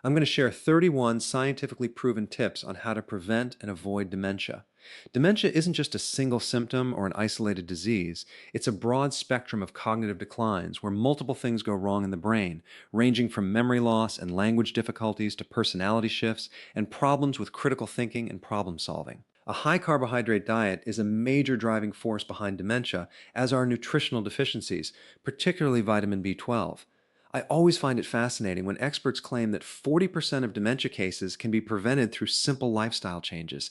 I'm going to share 31 scientifically proven tips on how to prevent and avoid dementia. Dementia isn't just a single symptom or an isolated disease, it's a broad spectrum of cognitive declines where multiple things go wrong in the brain, ranging from memory loss and language difficulties to personality shifts and problems with critical thinking and problem solving. A high carbohydrate diet is a major driving force behind dementia, as are nutritional deficiencies, particularly vitamin B12. I always find it fascinating when experts claim that 40% of dementia cases can be prevented through simple lifestyle changes.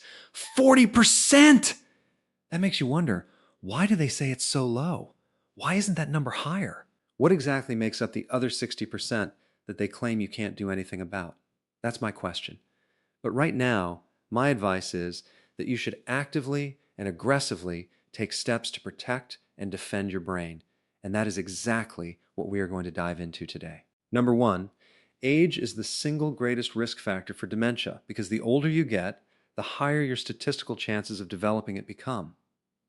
40%! That makes you wonder, why do they say it's so low? Why isn't that number higher? What exactly makes up the other 60% that they claim you can't do anything about? That's my question. But right now, my advice is that you should actively and aggressively take steps to protect and defend your brain. And that is exactly what we are going to dive into today. Number one, age is the single greatest risk factor for dementia because the older you get, the higher your statistical chances of developing it become.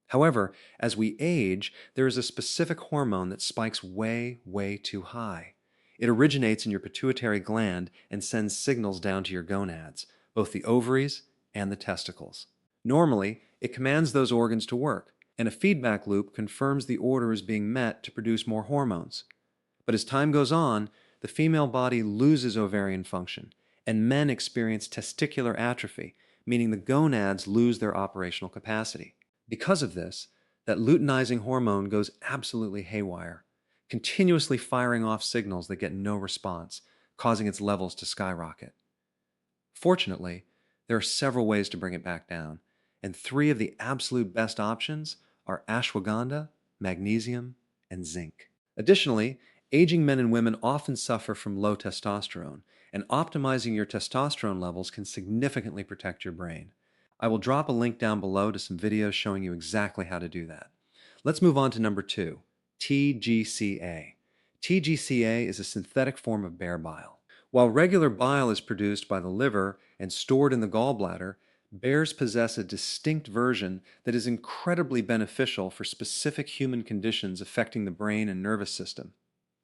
However, as we age, there is a specific hormone that spikes way, way too high. It originates in your pituitary gland and sends signals down to your gonads, both the ovaries and the testicles. Normally, it commands those organs to work, and a feedback loop confirms the order is being met to produce more hormones. But as time goes on, the female body loses ovarian function, and men experience testicular atrophy, meaning the gonads lose their operational capacity. Because of this, that luteinizing hormone goes absolutely haywire, continuously firing off signals that get no response, causing its levels to skyrocket. Fortunately, there are several ways to bring it back down, and three of the absolute best options are ashwagandha, magnesium, and zinc. Additionally, aging men and women often suffer from low testosterone, and optimizing your testosterone levels can significantly protect your brain. I will drop a link down below to some videos showing you exactly how to do that. Let's move on to number two, TGCA. TGCA is a synthetic form of bear bile. While regular bile is produced by the liver and stored in the gallbladder, bears possess a distinct version that is incredibly beneficial for specific human conditions affecting the brain and nervous system.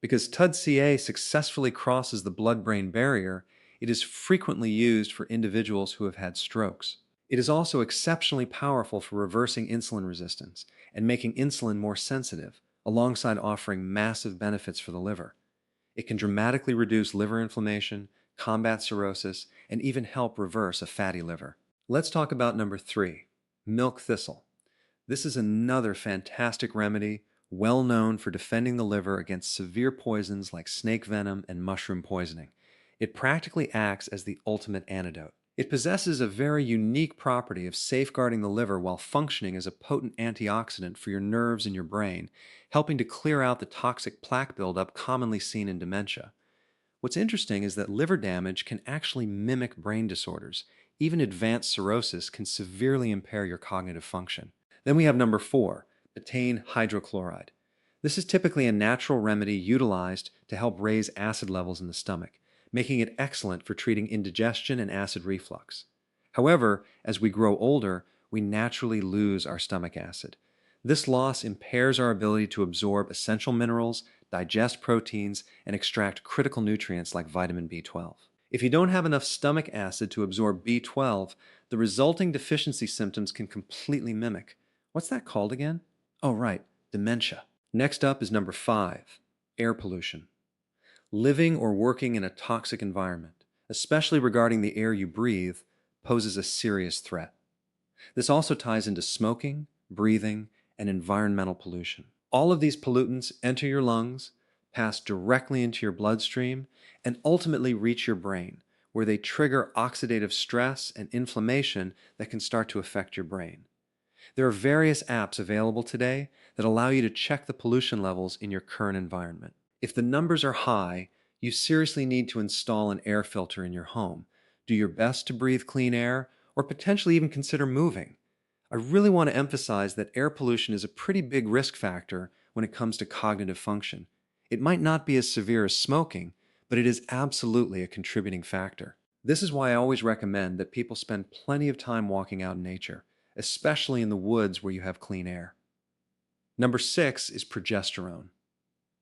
Because TUDCA successfully crosses the blood-brain barrier, it is frequently used for individuals who have had strokes. It is also exceptionally powerful for reversing insulin resistance and making insulin more sensitive, alongside offering massive benefits for the liver. It can dramatically reduce liver inflammation, combat cirrhosis, and even help reverse a fatty liver. Let's talk about number three, milk thistle. This is another fantastic remedy, well known for defending the liver against severe poisons like snake venom and mushroom poisoning. It practically acts as the ultimate antidote. It possesses a very unique property of safeguarding the liver while functioning as a potent antioxidant for your nerves and your brain, helping to clear out the toxic plaque buildup commonly seen in dementia. What's interesting is that liver damage can actually mimic brain disorders. Even advanced cirrhosis can severely impair your cognitive function. Then we have number four, betaine hydrochloride. This is typically a natural remedy utilized to help raise acid levels in the stomach, making it excellent for treating indigestion and acid reflux. However, as we grow older, we naturally lose our stomach acid. This loss impairs our ability to absorb essential minerals, digest proteins, and extract critical nutrients like vitamin B12. If you don't have enough stomach acid to absorb B12, the resulting deficiency symptoms can completely mimic. What's that called again? Oh, right, dementia. Next up is number five, air pollution. Living or working in a toxic environment, especially regarding the air you breathe, poses a serious threat. This also ties into smoking, breathing, and environmental pollution. All of these pollutants enter your lungs, pass directly into your bloodstream, and ultimately reach your brain, where they trigger oxidative stress and inflammation that can start to affect your brain. There are various apps available today that allow you to check the pollution levels in your current environment. If the numbers are high, you seriously need to install an air filter in your home, do your best to breathe clean air, or potentially even consider moving. I really want to emphasize that air pollution is a pretty big risk factor when it comes to cognitive function. It might not be as severe as smoking, but it is absolutely a contributing factor. This is why I always recommend that people spend plenty of time walking out in nature, especially in the woods where you have clean air. Number six is progesterone.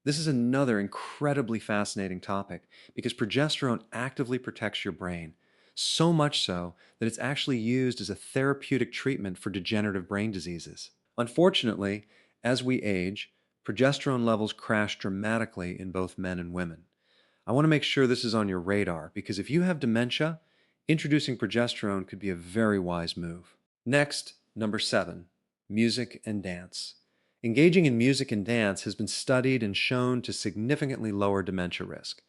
This is another incredibly fascinating topic because progesterone actively protects your brain, so much so that it's actually used as a therapeutic treatment for degenerative brain diseases. Unfortunately, as we age, progesterone levels crash dramatically in both men and women. I want to make sure this is on your radar because if you have dementia, introducing progesterone could be a very wise move. Next, number 7, music and dance. Engaging in music and dance has been studied and shown to significantly lower dementia risk.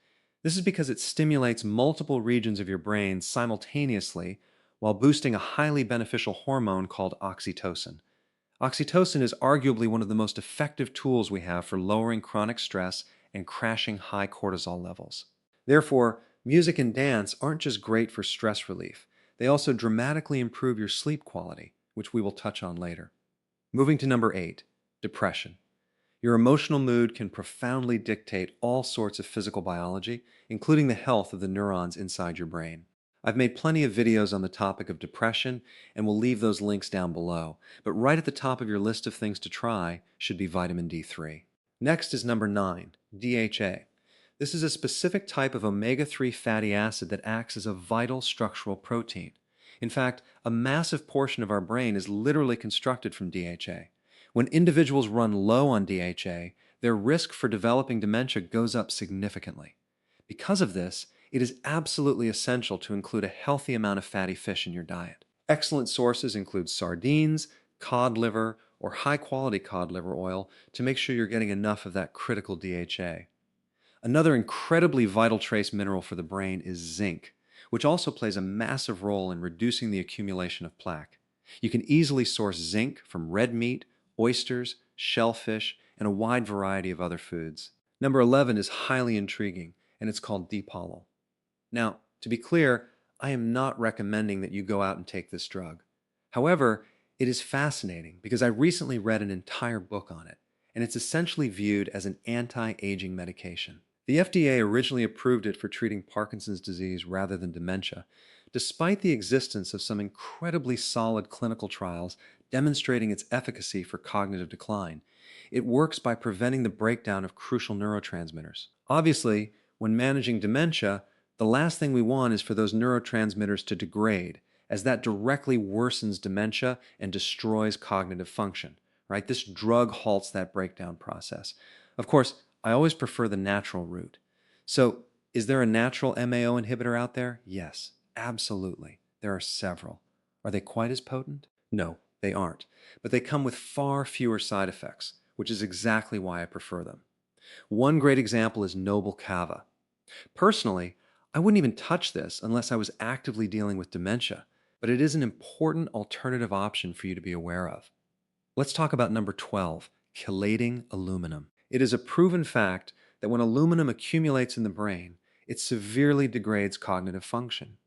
This is because it stimulates multiple regions of your brain simultaneously while boosting a highly beneficial hormone called oxytocin. Oxytocin is arguably one of the most effective tools we have for lowering chronic stress and crashing high cortisol levels. Therefore, music and dance aren't just great for stress relief, they also dramatically improve your sleep quality, which we will touch on later. Moving to number 8, depression. Your emotional mood can profoundly dictate all sorts of physical biology, including the health of the neurons inside your brain. I've made plenty of videos on the topic of depression, and we'll leave those links down below. But right at the top of your list of things to try should be vitamin D3. Next is number 9, DHA. This is a specific type of omega-3 fatty acid that acts as a vital structural protein. In fact, a massive portion of our brain is literally constructed from DHA. When individuals run low on DHA, their risk for developing dementia goes up significantly. Because of this, it is absolutely essential to include a healthy amount of fatty fish in your diet. Excellent sources include sardines, cod liver, or high-quality cod liver oil to make sure you're getting enough of that critical DHA. Another incredibly vital trace mineral for the brain is zinc, which also plays a massive role in reducing the accumulation of plaque. You can easily source zinc from red meat, oysters, shellfish, and a wide variety of other foods. Number 11 is highly intriguing, and it's called deep-olol. Now, to be clear, I am not recommending that you go out and take this drug. However, it is fascinating because I recently read an entire book on it, and it's essentially viewed as an anti-aging medication. The FDA originally approved it for treating Parkinson's disease rather than dementia, despite the existence of some incredibly solid clinical trials demonstrating its efficacy for cognitive decline. It works by preventing the breakdown of crucial neurotransmitters. Obviously, when managing dementia, the last thing we want is for those neurotransmitters to degrade, as that directly worsens dementia and destroys cognitive function. Right? This drug halts that breakdown process. Of course, I always prefer the natural route. So, is there a natural MAO inhibitor out there? Yes, absolutely. There are several. Are they quite as potent? No, they aren't. But they come with far fewer side effects, which is exactly why I prefer them. One great example is noble kava. Personally, I wouldn't even touch this unless I was actively dealing with dementia, but it is an important alternative option for you to be aware of. Let's talk about number 12, chelating aluminum. It is a proven fact that when aluminum accumulates in the brain, it severely degrades cognitive function.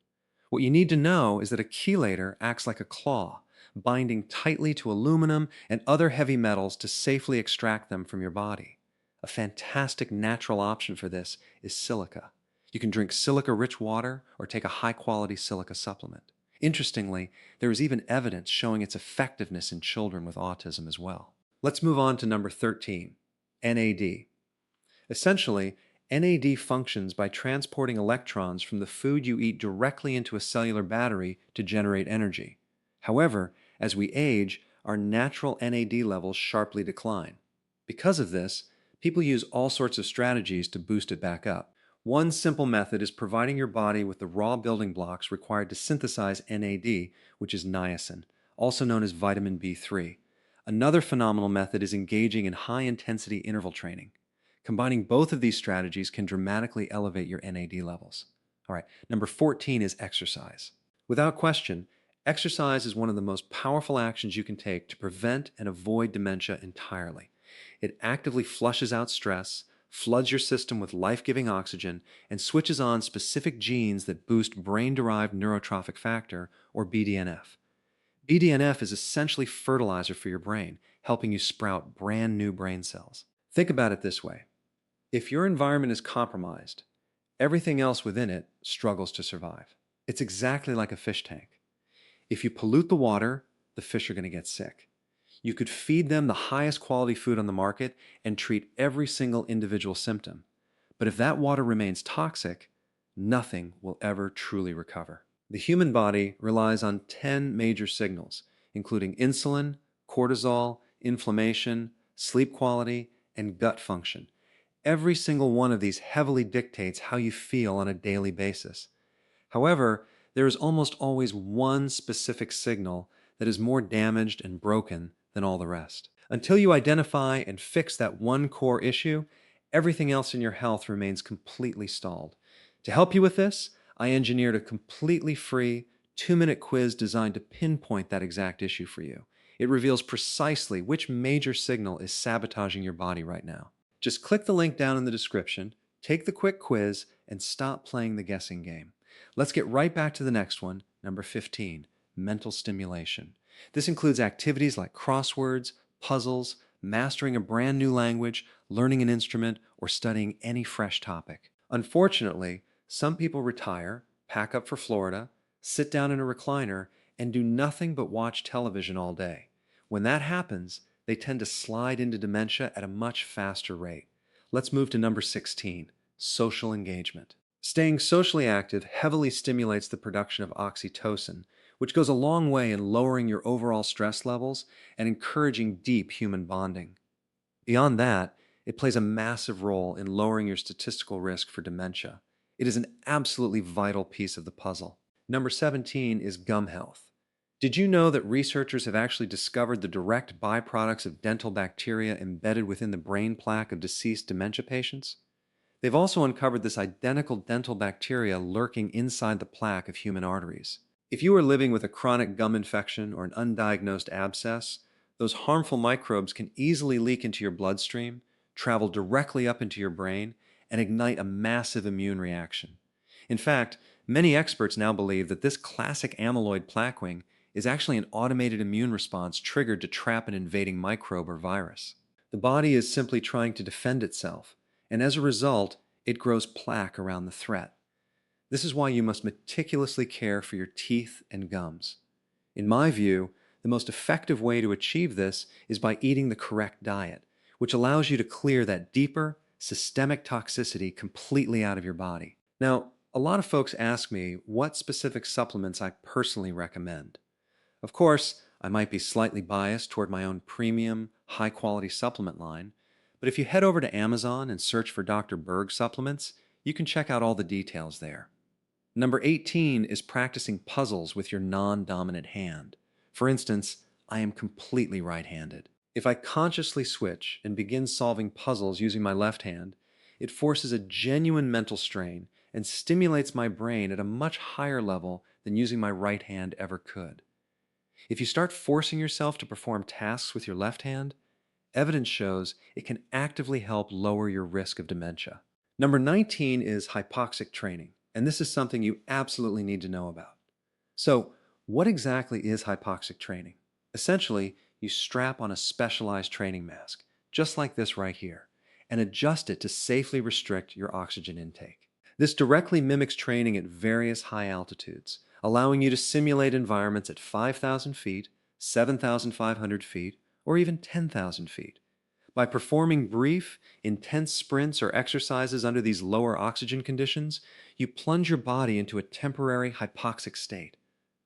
What you need to know is that a chelator acts like a claw, binding tightly to aluminum and other heavy metals to safely extract them from your body. A fantastic natural option for this is silica. You can drink silica-rich water or take a high-quality silica supplement. Interestingly, there is even evidence showing its effectiveness in children with autism as well. Let's move on to number 13, NAD. Essentially, NAD functions by transporting electrons from the food you eat directly into a cellular battery to generate energy. However, as we age, our natural NAD levels sharply decline. Because of this, people use all sorts of strategies to boost it back up. One simple method is providing your body with the raw building blocks required to synthesize NAD, which is niacin, also known as vitamin B3. Another phenomenal method is engaging in high-intensity interval training. Combining both of these strategies can dramatically elevate your NAD levels. All right, number 14 is exercise. Without question, exercise is one of the most powerful actions you can take to prevent and avoid dementia entirely. It actively flushes out stress, floods your system with life-giving oxygen, and switches on specific genes that boost brain-derived neurotrophic factor, or BDNF. BDNF is essentially fertilizer for your brain, helping you sprout brand new brain cells. Think about it this way. If your environment is compromised, everything else within it struggles to survive. It's exactly like a fish tank. If you pollute the water, the fish are going to get sick. You could feed them the highest quality food on the market and treat every single individual symptom. But if that water remains toxic, nothing will ever truly recover. The human body relies on 10 major signals, including insulin, cortisol, inflammation, sleep quality, and gut function. Every single one of these heavily dictates how you feel on a daily basis. However, there is almost always one specific signal that is more damaged and broken than all the rest. Until you identify and fix that one core issue, everything else in your health remains completely stalled. To help you with this, I engineered a completely free 2-minute quiz designed to pinpoint that exact issue for you. It reveals precisely which major signal is sabotaging your body right now. Just click the link down in the description, take the quick quiz, and stop playing the guessing game. Let's get right back to the next one, number 15, mental stimulation. This includes activities like crosswords, puzzles, mastering a brand new language, learning an instrument, or studying any fresh topic. Unfortunately, some people retire, pack up for Florida, sit down in a recliner, and do nothing but watch television all day. When that happens, they tend to slide into dementia at a much faster rate. Let's move to number 16, social engagement. Staying socially active heavily stimulates the production of oxytocin, which goes a long way in lowering your overall stress levels and encouraging deep human bonding. Beyond that, it plays a massive role in lowering your statistical risk for dementia. It is an absolutely vital piece of the puzzle. Number 17 is gum health. Did you know that researchers have actually discovered the direct byproducts of dental bacteria embedded within the brain plaque of deceased dementia patients? They've also uncovered this identical dental bacteria lurking inside the plaque of human arteries. If you are living with a chronic gum infection or an undiagnosed abscess, those harmful microbes can easily leak into your bloodstream, travel directly up into your brain, and ignite a massive immune reaction. In fact, many experts now believe that this classic amyloid plaquing is actually an automated immune response triggered to trap an invading microbe or virus. The body is simply trying to defend itself, and as a result, it grows plaque around the threat. This is why you must meticulously care for your teeth and gums. In my view, the most effective way to achieve this is by eating the correct diet, which allows you to clear that deeper, systemic toxicity completely out of your body. Now, a lot of folks ask me what specific supplements I personally recommend. Of course, I might be slightly biased toward my own premium, high-quality supplement line, but if you head over to Amazon and search for Dr. Berg supplements, you can check out all the details there. Number 18 is practicing puzzles with your non-dominant hand. For instance, I am completely right-handed. If I consciously switch and begin solving puzzles using my left hand, it forces a genuine mental strain and stimulates my brain at a much higher level than using my right hand ever could. If you start forcing yourself to perform tasks with your left hand, evidence shows it can actively help lower your risk of dementia. Number 19 is hypoxic training, and this is something you absolutely need to know about. So, what exactly is hypoxic training? Essentially, you strap on a specialized training mask, just like this right here, and adjust it to safely restrict your oxygen intake. This directly mimics training at various high altitudes, allowing you to simulate environments at 5,000 feet, 7,500 feet, or even 10,000 feet. By performing brief, intense sprints or exercises under these lower oxygen conditions, you plunge your body into a temporary hypoxic state.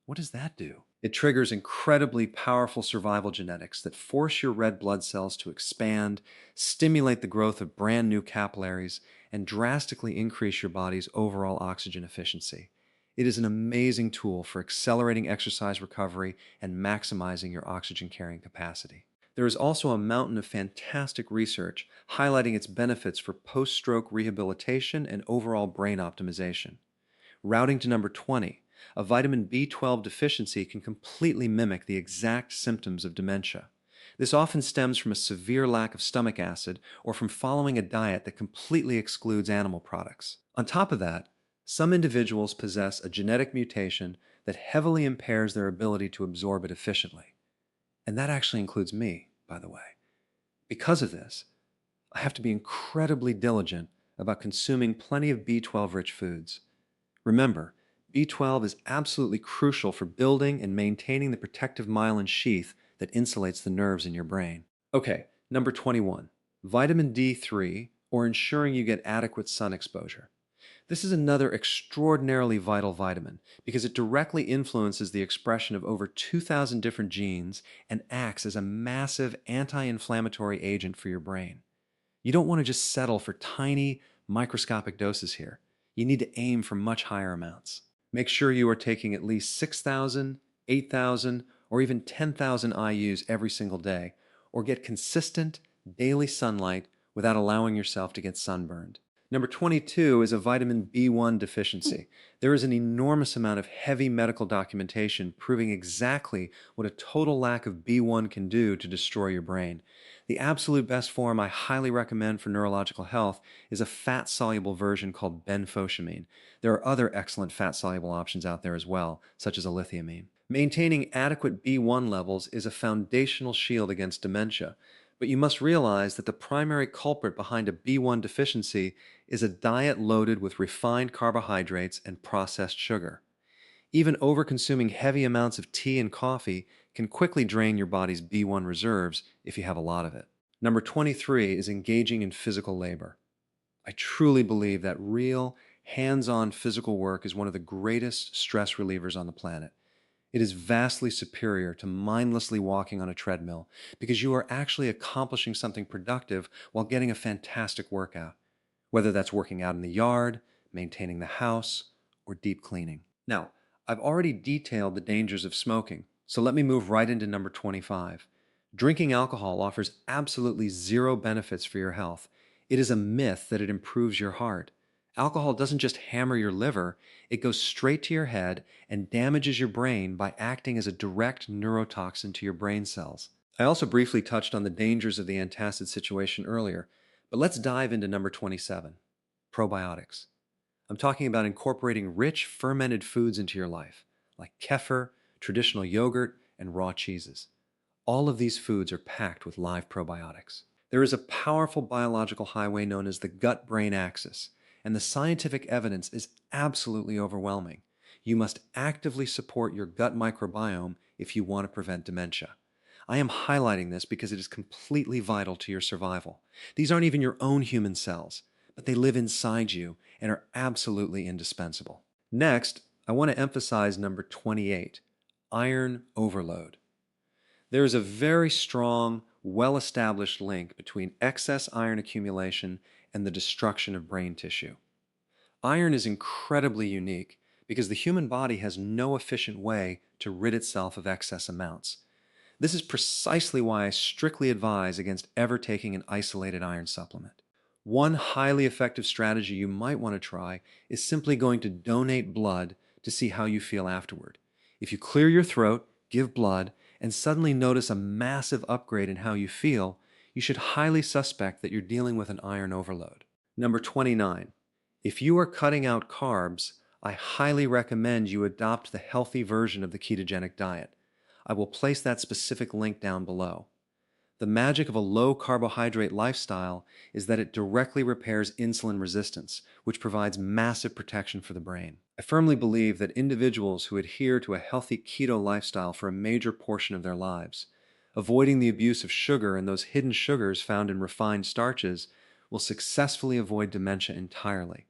What does that do? It triggers incredibly powerful survival genetics that force your red blood cells to expand, stimulate the growth of brand new capillaries, and drastically increase your body's overall oxygen efficiency. It is an amazing tool for accelerating exercise recovery and maximizing your oxygen carrying capacity. There is also a mountain of fantastic research highlighting its benefits for post-stroke rehabilitation and overall brain optimization. Routing to number 20, a vitamin B12 deficiency can completely mimic the exact symptoms of dementia. This often stems from a severe lack of stomach acid or from following a diet that completely excludes animal products. On top of that, some individuals possess a genetic mutation that heavily impairs their ability to absorb it efficiently. And that actually includes me, by the way. Because of this, I have to be incredibly diligent about consuming plenty of B12-rich foods. Remember, B12 is absolutely crucial for building and maintaining the protective myelin sheath that insulates the nerves in your brain. Okay, number 21, vitamin D3, or ensuring you get adequate sun exposure. This is another extraordinarily vital vitamin because it directly influences the expression of over 2,000 different genes and acts as a massive anti-inflammatory agent for your brain. You don't want to just settle for tiny, microscopic doses here. You need to aim for much higher amounts. Make sure you are taking at least 6,000, 8,000, or even 10,000 IUs every single day, or get consistent, daily sunlight without allowing yourself to get sunburned. Number 22 is a vitamin B1 deficiency. There is an enormous amount of heavy medical documentation proving exactly what a total lack of B1 can do to destroy your brain. The absolute best form I highly recommend for neurological health is a fat-soluble version called benfotiamine. There are other excellent fat-soluble options out there as well, such as a lithiamine. Maintaining adequate B1 levels is a foundational shield against dementia, but you must realize that the primary culprit behind a B1 deficiency is a diet loaded with refined carbohydrates and processed sugar. Even over-consuming heavy amounts of tea and coffee can quickly drain your body's B1 reserves if you have a lot of it. Number 23 is engaging in physical labor. I truly believe that real, hands-on physical work is one of the greatest stress relievers on the planet. It is vastly superior to mindlessly walking on a treadmill because you are actually accomplishing something productive while getting a fantastic workout, whether that's working out in the yard, maintaining the house, or deep cleaning. Now, I've already detailed the dangers of smoking, so let me move right into number 25. Drinking alcohol offers absolutely zero benefits for your health. It is a myth that it improves your heart. Alcohol doesn't just hammer your liver, it goes straight to your head and damages your brain by acting as a direct neurotoxin to your brain cells. I also briefly touched on the dangers of the antacid situation earlier, but let's dive into number 27, probiotics. I'm talking about incorporating rich fermented foods into your life, like kefir, traditional yogurt, and raw cheeses. All of these foods are packed with live probiotics. There is a powerful biological highway known as the gut-brain axis, and the scientific evidence is absolutely overwhelming. You must actively support your gut microbiome if you want to prevent dementia. I am highlighting this because it is completely vital to your survival. These aren't even your own human cells, but they live inside you and are absolutely indispensable. Next, I want to emphasize number 28, iron overload. There is a very strong, well-established link between excess iron accumulation and the destruction of brain tissue. Iron is incredibly unique because the human body has no efficient way to rid itself of excess amounts. This is precisely why I strictly advise against ever taking an isolated iron supplement. One highly effective strategy you might want to try is simply going to donate blood to see how you feel afterward. If you clear your throat, give blood, and suddenly notice a massive upgrade in how you feel, you should highly suspect that you're dealing with an iron overload. Number 29. If you are cutting out carbs, I highly recommend you adopt the healthy version of the ketogenic diet. I will place that specific link down below. The magic of a low-carbohydrate lifestyle is that it directly repairs insulin resistance, which provides massive protection for the brain. I firmly believe that individuals who adhere to a healthy keto lifestyle for a major portion of their lives, avoiding the abuse of sugar and those hidden sugars found in refined starches, will successfully avoid dementia entirely.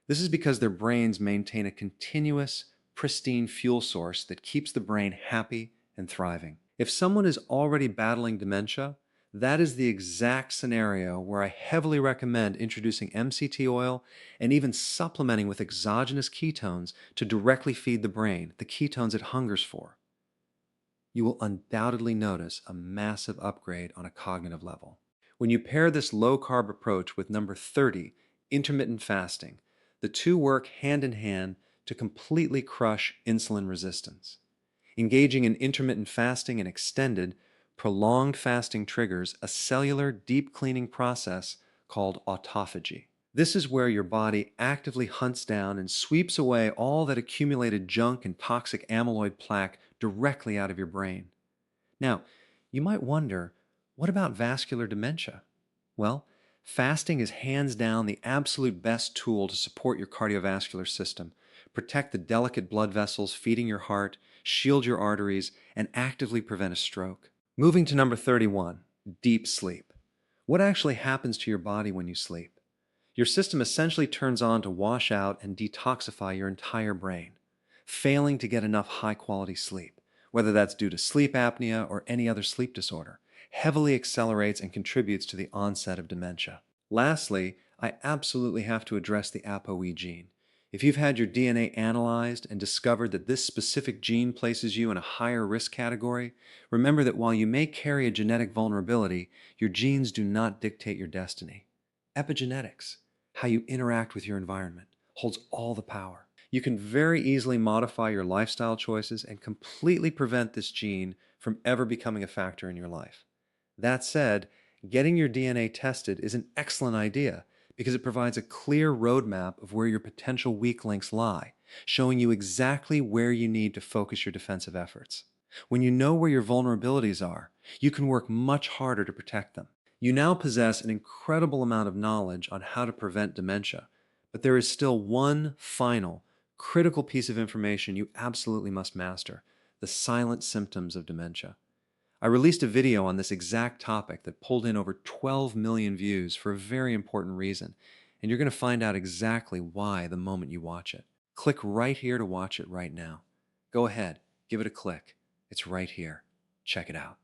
This is because their brains maintain a continuous, pristine fuel source that keeps the brain happy and thriving. If someone is already battling dementia, that is the exact scenario where I heavily recommend introducing MCT oil and even supplementing with exogenous ketones to directly feed the brain, the ketones it hungers for. You will undoubtedly notice a massive upgrade on a cognitive level. When you pair this low-carb approach with number 30, intermittent fasting, the two work hand in hand to completely crush insulin resistance. Engaging in intermittent fasting and extended, prolonged fasting triggers a cellular deep cleaning process called autophagy. This is where your body actively hunts down and sweeps away all that accumulated junk and toxic amyloid plaque directly out of your brain. Now, you might wonder, what about vascular dementia? Well, fasting is hands down the absolute best tool to support your cardiovascular system, protect the delicate blood vessels feeding your heart, shield your arteries, and actively prevent a stroke. Moving to number 31, deep sleep. What actually happens to your body when you sleep? Your system essentially turns on to wash out and detoxify your entire brain. Failing to get enough high quality sleep, whether that's due to sleep apnea or any other sleep disorder, heavily accelerates and contributes to the onset of dementia. Lastly, I absolutely have to address the ApoE gene. If you've had your DNA analyzed and discovered that this specific gene places you in a higher risk category, remember that while you may carry a genetic vulnerability, your genes do not dictate your destiny. Epigenetics, how you interact with your environment, holds all the power. You can very easily modify your lifestyle choices and completely prevent this gene from ever becoming a factor in your life. That said, getting your DNA tested is an excellent idea because it provides a clear roadmap of where your potential weak links lie, showing you exactly where you need to focus your defensive efforts. When you know where your vulnerabilities are, you can work much harder to protect them. You now possess an incredible amount of knowledge on how to prevent dementia, but there is still one final, critical piece of information you absolutely must master: the silent symptoms of dementia. I released a video on this exact topic that pulled in over 12 million views for a very important reason, and you're going to find out exactly why the moment you watch it. Click right here to watch it right now. Go ahead, give it a click. It's right here. Check it out.